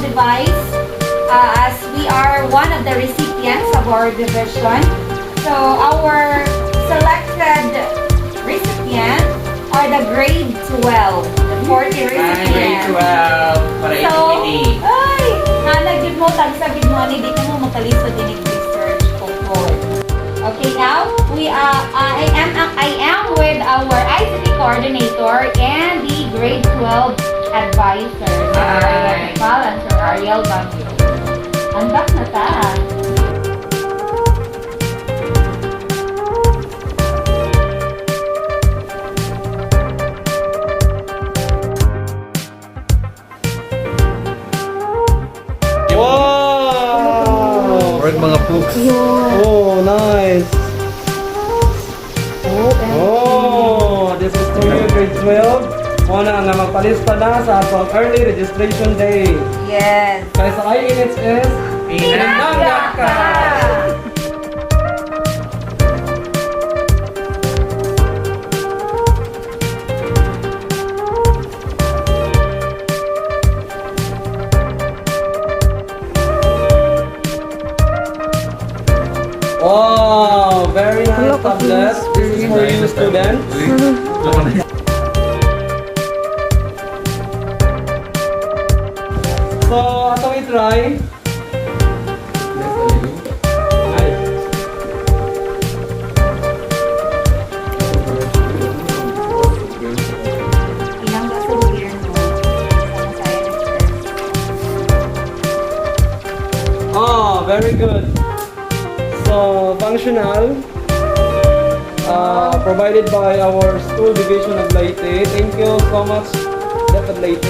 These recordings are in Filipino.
device as we are one of the recipients of our division. So our selected recipients are the grade 12, the 40 recipients. Grade 12 para So, ito ay, nagid mo, tagsagid mo, hindi ka mo makalisod din research report. Okay, now I am with our ICT coordinator and the grade 12 advisor, Sir Ipal and Sir Ariel Bagyo. Andak na ta. Wow! Work mga books. Oh, nice. Oh, this is for you, grade 12. Una nga magpalista na sa atong early registration day. Yes. Kaya sa IHS, Pinaganda ka! oh, very nice tablet. This is for you, students. So, atong i-try. Ilang ba sa gobyerno? Oh, very good. So, functional. Provided by our school division of Leyte. Thank you so much, Dep of Leyte.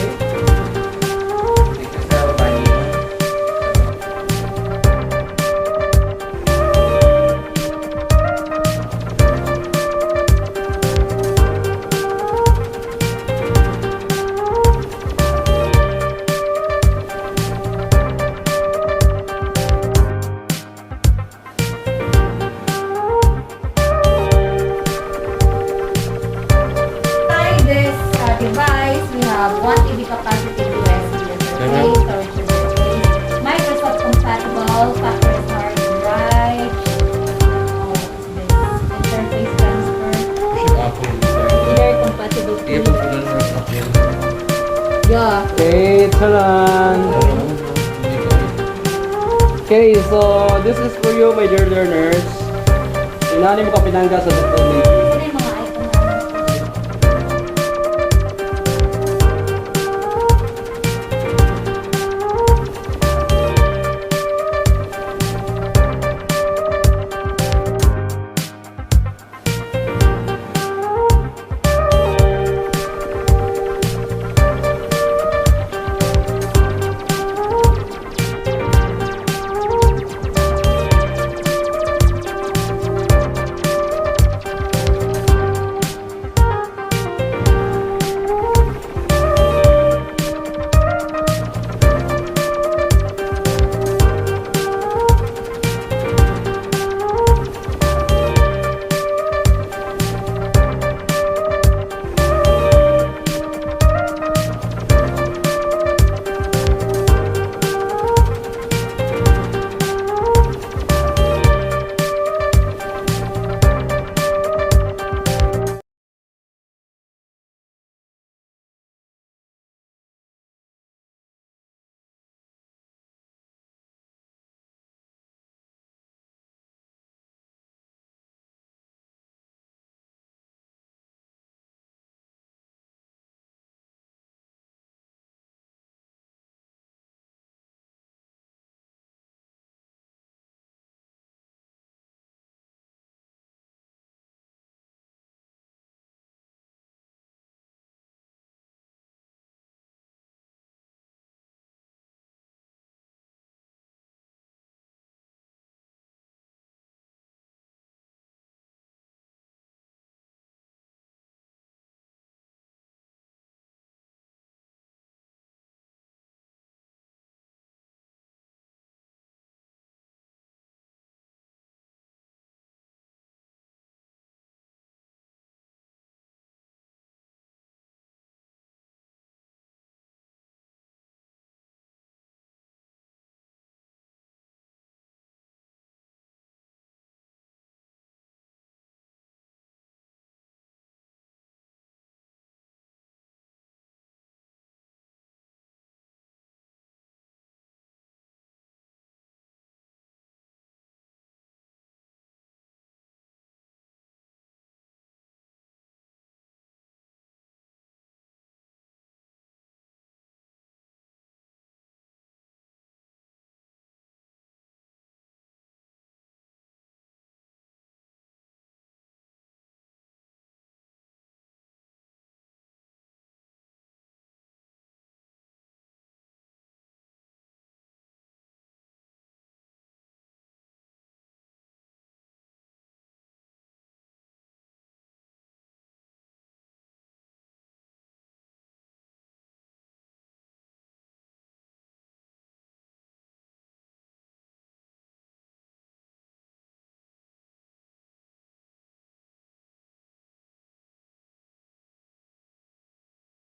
Device, we have 1 TB capacity USB interface, storage interface, Microsoft compatible, factory hard drive, interface transfer, either compatible to yeah. Okay, taran. Okay, so this is for you, my dear learners. Inani mo ka pinangga sa Dr. Leyte.